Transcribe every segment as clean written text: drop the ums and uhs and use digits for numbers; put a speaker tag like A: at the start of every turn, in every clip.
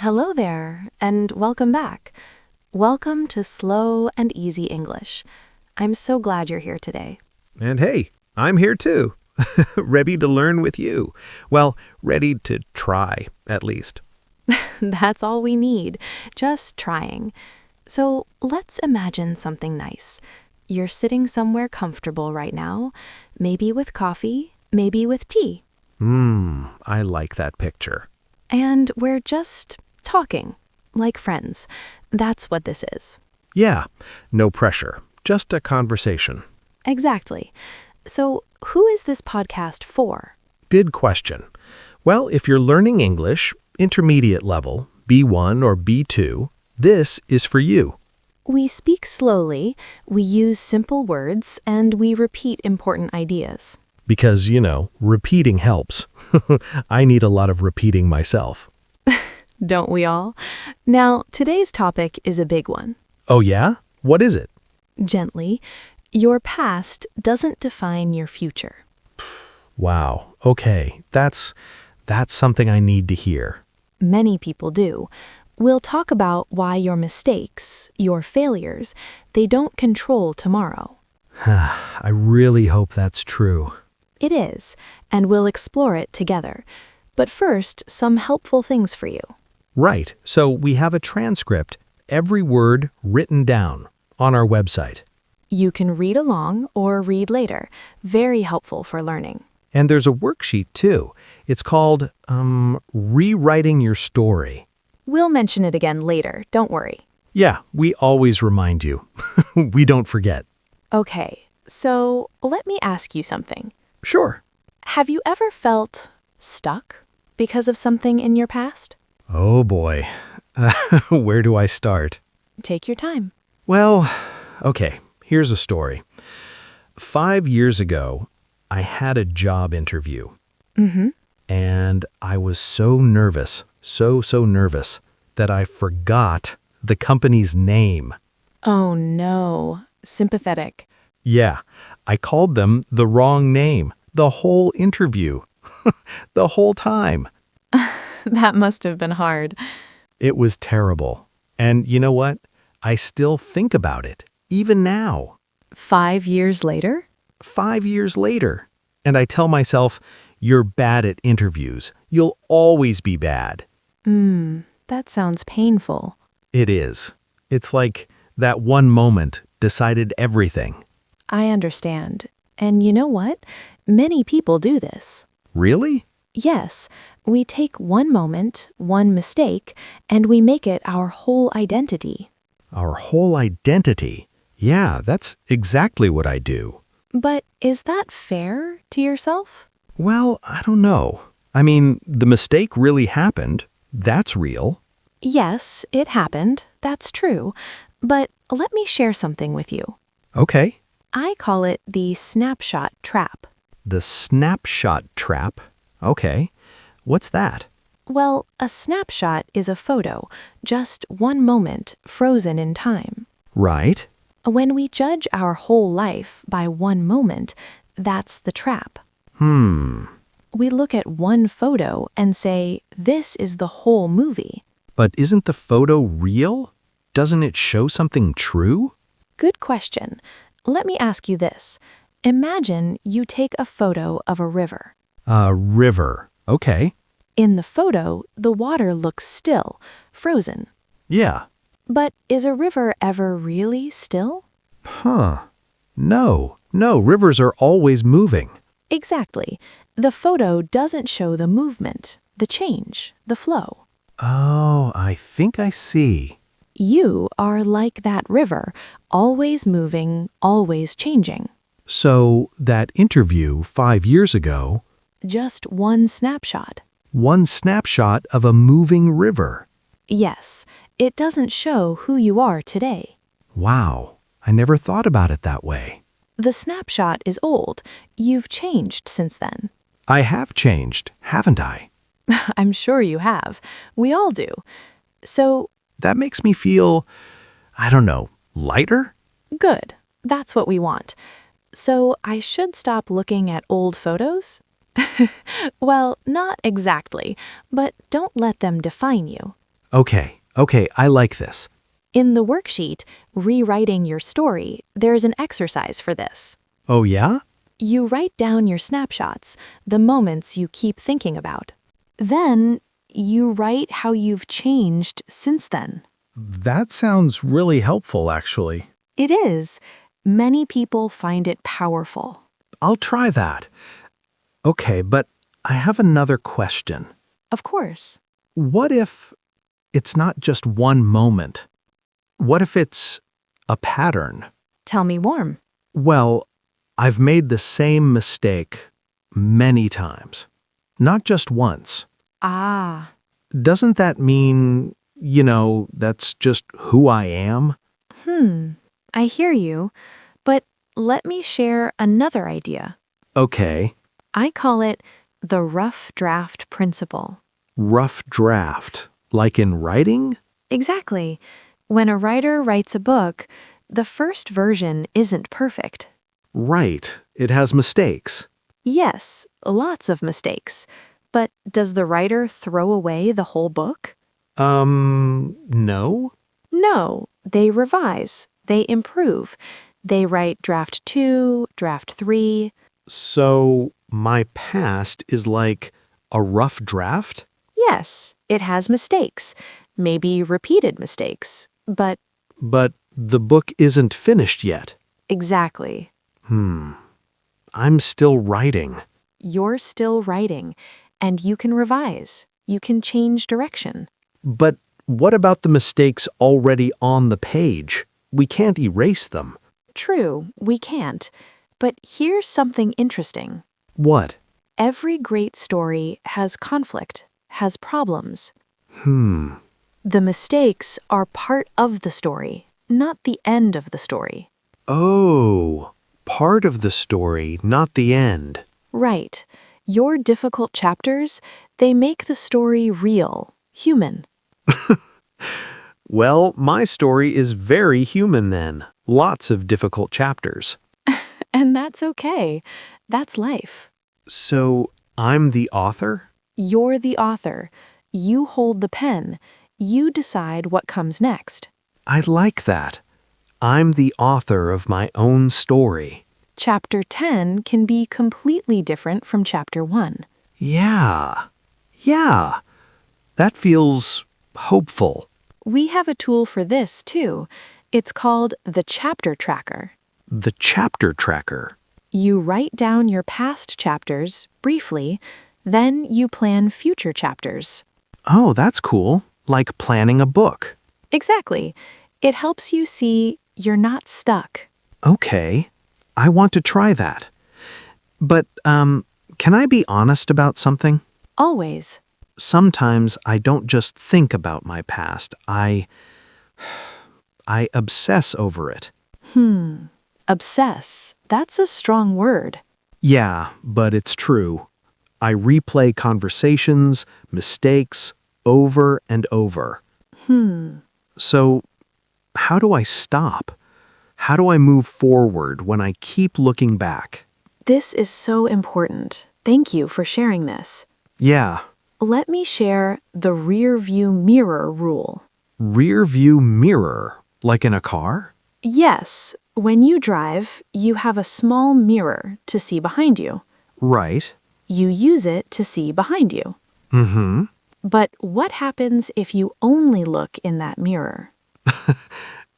A: Hello there, and welcome back. Welcome to Slow and Easy English. I'm so glad you're here today.
B: And hey, I'm here too. Ready to learn with you. Well, ready to try, at least.
A: That's all we need, just trying. So let's imagine something nice. You're sitting somewhere comfortable right now, maybe with coffee, maybe with tea.
B: I like that picture.
A: And we're just talking, like friends. That's what this is.
B: Yeah, no pressure. Just a conversation.
A: Exactly. So who is this podcast for?
B: Good question. Well, if you're learning English, intermediate level, B1 or B2, this is for you.
A: We speak slowly, we use simple words, and we repeat important ideas.
B: Because, repeating helps. I need a lot of repeating myself.
A: Don't we all? Now, today's topic is a big one.
B: Oh yeah? What is it?
A: Gently, your past doesn't define your future.
B: Wow. Okay. That's something I need to hear.
A: Many people do. We'll talk about why your mistakes, your failures, they don't control tomorrow.
B: I really hope that's true.
A: It is, and we'll explore it together. But first, some helpful things for you.
B: Right. So we have a transcript, every word written down, on our website.
A: You can read along or read later. Very helpful for learning.
B: And there's a worksheet, too. It's called, Rewriting Your Story.
A: We'll mention it again later, don't worry.
B: Yeah, we always remind you. We don't forget.
A: Okay, so let me ask you something.
B: Sure.
A: Have you ever felt stuck because of something in your past?
B: Oh boy. Where do I start?
A: Take your time.
B: Well, okay, here's a story. 5 years ago, I had a job interview. And I was so nervous, so nervous, that I forgot the company's name.
A: Oh no, sympathetic.
B: Yeah, I called them the wrong name, the whole interview, the whole time.
A: That must have been hard.
B: It was terrible. And you know what? I still think about it, even now.
A: 5 years later?
B: 5 years later. And I tell myself, you're bad at interviews. You'll always be bad.
A: That sounds painful.
B: It is. It's like that one moment decided everything.
A: I understand. And you know what? Many people do this.
B: Really?
A: Yes, we take one moment, one mistake, and we make it our whole identity.
B: Our whole identity. Yeah, that's exactly what I do.
A: But is that fair to yourself?
B: Well, I don't know. I mean, the mistake really happened. That's real.
A: Yes, it happened. That's true. But let me share something with you.
B: Okay.
A: I call it the snapshot trap.
B: The snapshot trap. Okay. What's that?
A: Well, a snapshot is a photo, just one moment frozen in time.
B: Right.
A: When we judge our whole life by one moment, that's the trap. We look at one photo and say, this is the whole movie.
B: But isn't the photo real? Doesn't it show something true?
A: Good question. Let me ask you this. Imagine you take a photo of a river.
B: A river. Okay.
A: In the photo, the water looks still, frozen.
B: Yeah.
A: But is a river ever really still?
B: No, rivers are always moving.
A: Exactly. The photo doesn't show the movement, the change, the flow.
B: Oh, I think I see.
A: You are like that river, always moving, always changing.
B: So, that interview 5 years ago,
A: Just one snapshot.
B: one snapshot of a moving river.
A: Yes, it doesn't show who you are today.
B: Wow, I never thought about it that way.
A: The snapshot is old. You've changed since then.
B: I have changed, haven't I?
A: I'm sure you have. We all do. So,
B: That makes me feel, I don't know, lighter?
A: good. That's what we want. So, I should stop looking at old photos? Well, not exactly, but don't let them define you.
B: Okay, I like this.
A: In the worksheet, Rewriting Your Story, there's an exercise for this.
B: Oh, yeah?
A: You write down your snapshots, the moments you keep thinking about. Then, you write how you've changed since then.
C: That sounds really helpful, actually.
A: It is. Many people find it powerful.
B: I'll try that. Okay, but I have another question.
A: Of course.
B: What if it's not just one moment? What if it's a pattern?
A: Tell me more.
B: Well, I've made the same mistake many times, not just once.
A: Ah.
B: Doesn't that mean, that's just who I am?
A: I hear you, but let me share another idea.
B: Okay,
A: I call it the rough draft principle.
B: rough draft, like in writing?
A: Exactly. When a writer writes a book, the first version isn't perfect.
B: Right, it has mistakes.
A: Yes, lots of mistakes. But does the writer throw away the whole book?
B: No?
A: No, they revise, they improve. They write draft 2, draft 3.
B: So my past is like a rough draft?
A: Yes, it has mistakes, maybe repeated mistakes. But
B: But the book isn't finished yet.
A: exactly,
B: I'm still writing.
A: you're still writing, and you can revise. You can change direction.
B: But what about the mistakes already on the page? We can't erase them.
A: True, we can't. But here's something interesting.
B: What?
A: Every great story has conflict, has problems.
B: Hmm.
A: The mistakes are part of the story, not the end of the story.
B: Oh, part of the story, not the end.
A: Right. Your difficult chapters, they make the story real, human.
B: Well, my story is very human then. Lots of difficult chapters.
A: And that's okay. That's life.
B: So, I'm the author?
A: You're the author. You hold the pen. You decide what comes next.
B: I like that. I'm the author of my own story.
A: Chapter 10 can be completely different from Chapter 1.
B: Yeah. That feels hopeful.
A: We have a tool for this, too. It's called the Chapter Tracker.
B: The chapter tracker.
A: You write down your past chapters, briefly, then you plan future chapters.
B: Oh, that's cool. Like planning a book.
A: Exactly. It helps you see you're not stuck.
B: Okay. I want to try that. But, can I be honest about something?
A: Always.
B: Sometimes I don't just think about my past. I obsess over it.
A: Obsess. That's a strong word.
B: Yeah, but it's true. I replay conversations, mistakes, over and over. So, how do I stop? How do I move forward when I keep looking back?
A: This is so important. Thank you for sharing this.
B: Yeah,
A: Let me share the rear view mirror rule.
B: rear view mirror, like in a car?
A: Yes, when you drive, you have a small mirror to see behind you.
B: Right.
A: You use it to see behind you.
B: Mm-hmm.
A: But what happens if you only look in that mirror?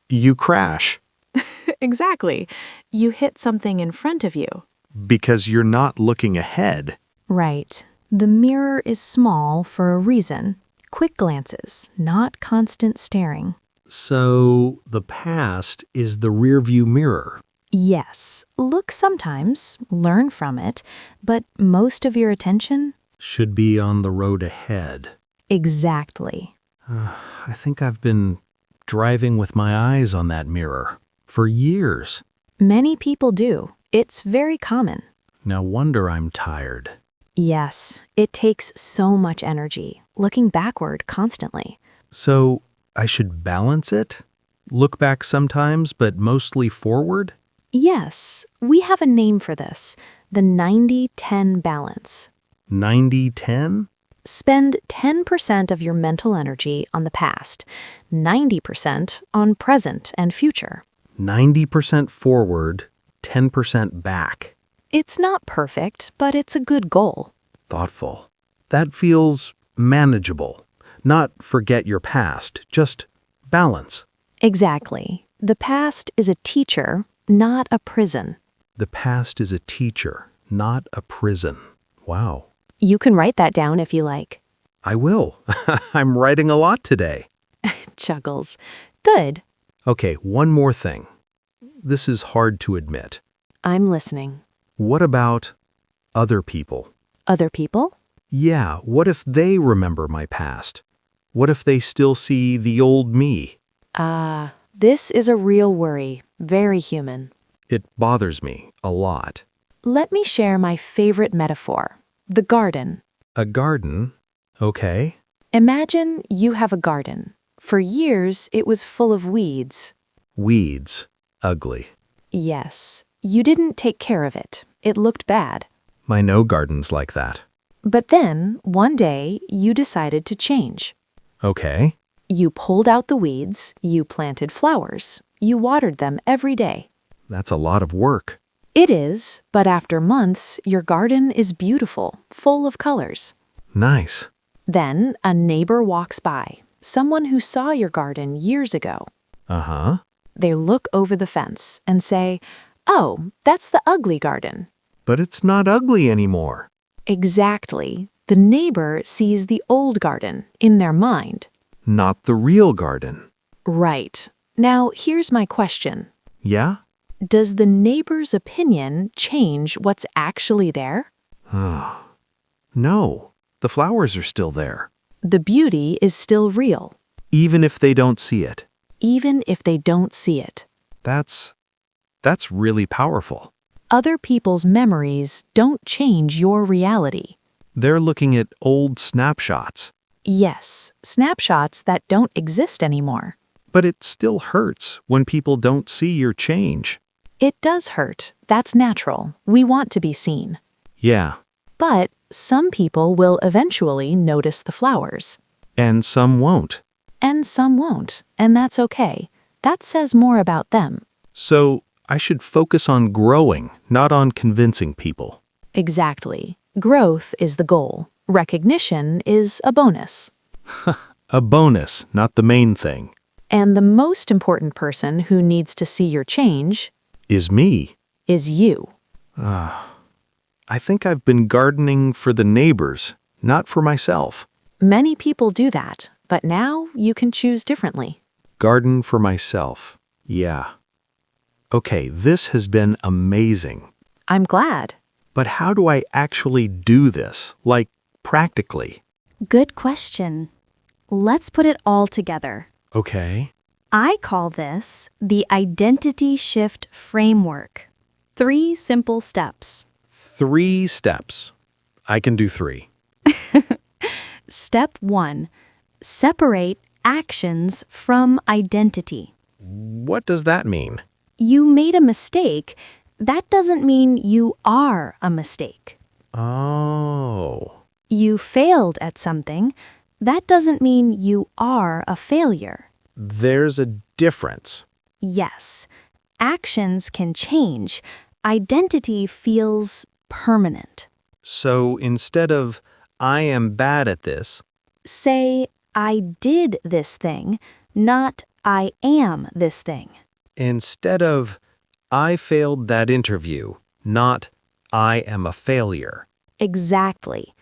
B: You crash
A: Exactly. You hit something in front of you.
B: because you're not looking ahead.
A: Right. The mirror is small for a reason. Quick glances, not constant staring.
B: So, the past is the rear view mirror.
A: Yes, look sometimes, learn from it, but most of your attention?
B: Should be on the road ahead.
A: Exactly.
B: I think I've been driving with my eyes on that mirror for years.
A: Many people do. It's very common.
B: No wonder I'm tired.
A: Yes, it takes so much energy, looking backward constantly.
B: So, I should balance it? Look back sometimes, but mostly forward?
A: Yes, we have a name for this, the 90-10 balance.
B: 90-10?
A: Spend 10% of your mental energy on the past, 90% on present and future.
B: 90% forward, 10% back.
A: It's not perfect, but it's a good goal.
B: Thoughtful. That feels manageable. Not forget your past, just balance.
A: Exactly. The past is a teacher, not a prison.
B: The past is a teacher, not a prison. Wow.
A: You can write that down if you like.
B: I will. I'm writing a lot today.
A: Chuckles. Good.
B: Okay, one more thing. This is hard to admit.
A: I'm listening.
B: What about other people?
A: Other people?
B: Yeah, what if they remember my past? What if they still see the old me?
A: This is a real worry. Very human.
B: It bothers me a lot.
A: Let me share my favorite metaphor. The garden.
B: A garden? Okay.
A: Imagine you have a garden. For years, it was full of weeds.
B: Weeds. Ugly.
A: Yes, you didn't take care of it. It looked bad.
B: I know gardens like that.
A: But then, one day, you decided to change.
B: Okay.
A: You pulled out the weeds, you planted flowers, you watered them every day.
B: That's a lot of work.
A: It is, but after months, your garden is beautiful, full of colors.
B: Nice.
A: Then, a neighbor walks by, someone who saw your garden years ago.
B: Uh-huh.
A: They look over the fence and say, "Oh, that's the ugly garden."
B: But it's not ugly anymore.
A: Exactly. The neighbor sees the old garden in their mind.
B: Not the real garden.
A: Right. Now, here's my question.
B: Yeah?
A: Does the neighbor's opinion change what's actually there?
B: No. The flowers are still there.
A: The beauty is still real,
B: Even if they don't see it.
A: even if they don't see it.
B: That's really powerful.
A: Other people's memories don't change your reality.
B: They're looking at old snapshots.
A: Yes, snapshots that don't exist anymore.
B: But it still hurts when people don't see your change.
A: It does hurt. That's natural. We want to be seen.
B: Yeah.
A: But some people will eventually notice the flowers.
B: And some won't.
A: And some won't. And that's okay. That says more about them.
B: So I should focus on growing, not on convincing people.
A: Exactly. Growth is the goal. Recognition is a bonus.
B: A bonus, not the main thing.
A: And the most important person who needs to see your change
B: Is me.
A: is you.
B: I think I've been gardening for the neighbors, not for myself.
A: Many people do that, but now you can choose differently.
B: Garden for myself. Yeah. Okay, this has been amazing.
A: I'm glad.
B: But how do I actually do this? Like, practically?
D: Good question. Let's put it all together.
B: Okay.
D: I call this the identity shift framework. 3 simple steps.
B: 3 steps. I can do 3.
D: Step 1. Separate actions from identity.
B: What does that mean?
D: You made a mistake. That doesn't mean you are a mistake.
B: Oh.
D: You failed at something. That doesn't mean you are a failure.
B: There's a difference.
D: Yes, actions can change. Identity feels permanent.
B: So instead of, I am bad at this,
D: Say, I did this thing, not I am this thing.
B: instead of, I failed that interview, not, I am a failure.
A: Exactly.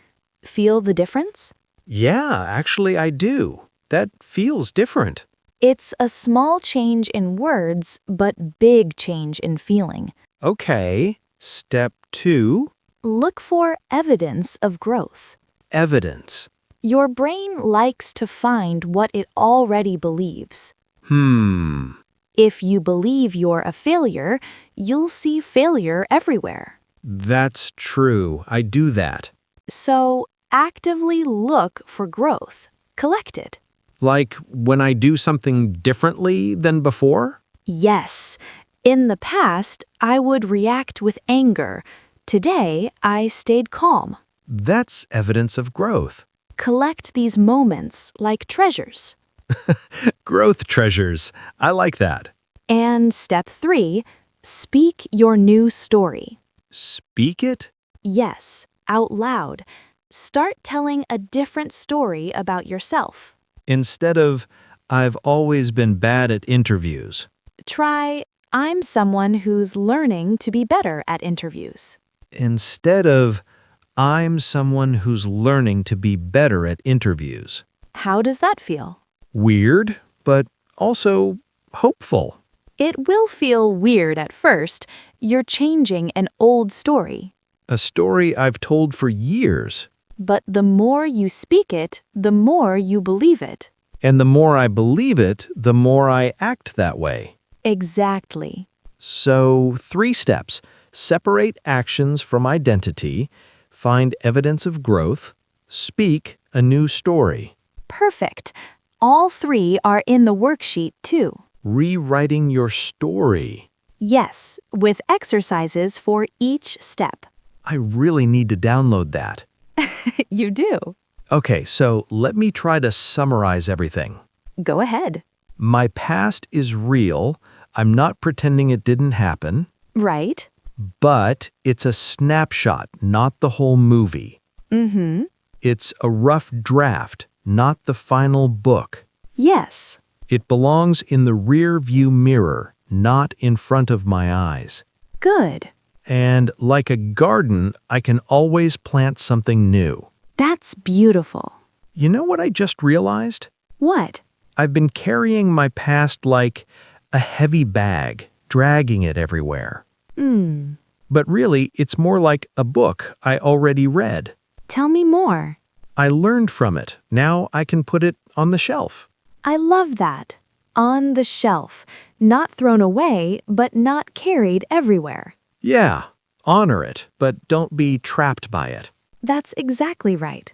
A: Feel the difference?
B: Yeah, actually I do. That feels different.
A: It's a small change in words, but big change in feeling.
B: Okay, step 2,
A: Look for evidence of growth.
B: evidence.
A: Your brain likes to find what it already believes. If you believe you're a failure, you'll see failure everywhere.
B: That's true. I do that.
A: So actively look for growth. Collect it.
B: Like when I do something differently than before?
A: Yes. In the past, I would react with anger. Today, I stayed calm.
B: That's evidence of growth.
A: Collect these moments like treasures.
B: Growth treasures. I like that.
A: And step 3, speak your new story.
B: Speak it?
A: Yes, out loud. Start telling a different story about yourself.
B: Instead of, I've always been bad at interviews.
A: Try, I'm someone who's learning to be better at interviews.
B: Instead of, I'm someone who's learning to be better at interviews.
A: How does that feel?
B: Weird, but also hopeful.
A: It will feel weird at first. You're changing an old story.
B: A story I've told for years.
A: But the more you speak it, the more you believe it.
B: And the more I believe it, the more I act that way.
A: Exactly.
B: So, 3 steps. Separate actions from identity, find evidence of growth, speak a new story.
A: Perfect. All 3 are in the worksheet too.
B: Rewriting your story.
A: Yes, with exercises for each step.
B: I really need to download that.
A: You do.
B: Okay, so let me try to summarize everything.
A: Go ahead.
B: My past is real. I'm not pretending it didn't happen.
A: Right?
B: But it's a snapshot, not the whole movie.
A: Mm-hmm.
B: It's a rough draft, not the final book.
A: Yes.
B: It belongs in the rear view mirror, not in front of my eyes.
A: Good.
B: And like a garden, I can always plant something new.
A: That's beautiful.
B: You know what I just realized?
A: What?
B: I've been carrying my past like a heavy bag, dragging it everywhere. But really, it's more like a book I already read.
A: Tell me more.
B: I learned from it. Now I can put it on the shelf.
A: I love that. On the shelf. Not thrown away, but not carried everywhere.
B: Yeah, honor it, but don't be trapped by it.
A: That's exactly right.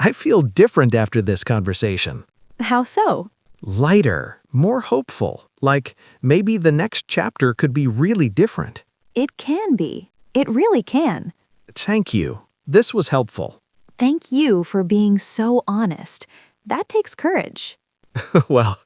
B: I feel different after this conversation.
A: How so?
B: Lighter, more hopeful, like maybe the next chapter could be really different.
A: It can be. It really can.
B: Thank you. This was helpful.
A: Thank you for being so honest. That takes courage.
B: Well,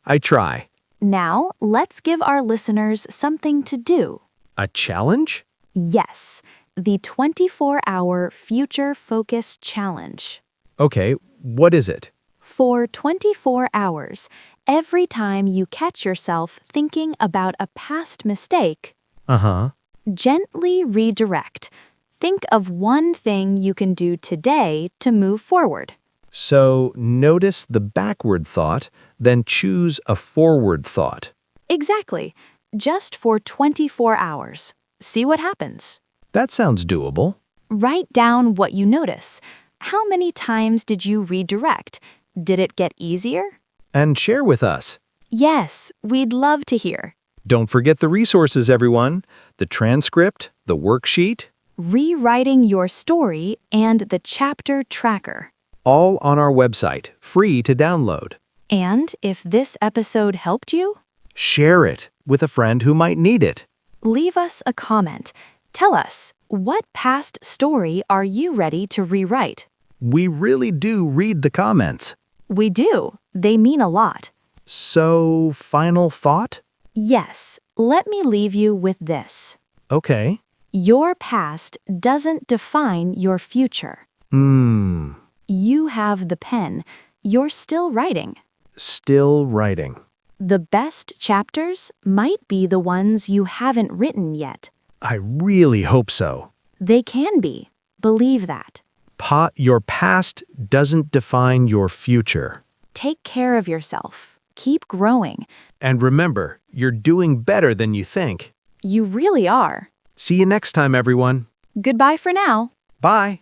B: I try.
A: Now, let's give our listeners something to do.
B: A challenge?
A: Yes, the 24-hour Future Focus Challenge.
B: Okay, what is it?
A: For 24 hours, every time you catch yourself thinking about a past mistake, gently redirect. Think of one thing you can do today to move forward.
B: So notice the backward thought, then choose a forward thought.
A: Exactly. Just for 24 hours. See what happens.
B: That sounds doable.
A: Write down what you notice. How many times did you redirect? Did it get easier?
B: And share with us.
A: Yes, we'd love to hear.
B: Don't forget the resources, everyone. The transcript, the worksheet.
A: Rewriting your story and the chapter tracker.
B: All on our website, free to download.
A: And if this episode helped you,
B: share it with a friend who might need it.
A: leave us a comment. Tell us, what past story are you ready to rewrite?
B: We really do read the comments.
A: We do. They mean a lot.
B: So, final thought?
A: Yes, let me leave you with this.
B: Okay.
A: Your past doesn't define your future. You have the pen. You're still writing.
B: Still writing.
A: The best chapters might be the ones you haven't written yet.
B: I really hope so.
A: They can be. Believe that.
B: Your past doesn't define your future.
A: Take care of yourself. Keep growing.
B: And remember, you're doing better than you think.
A: You really are.
B: See you next time, everyone.
A: Goodbye for now.
B: Bye.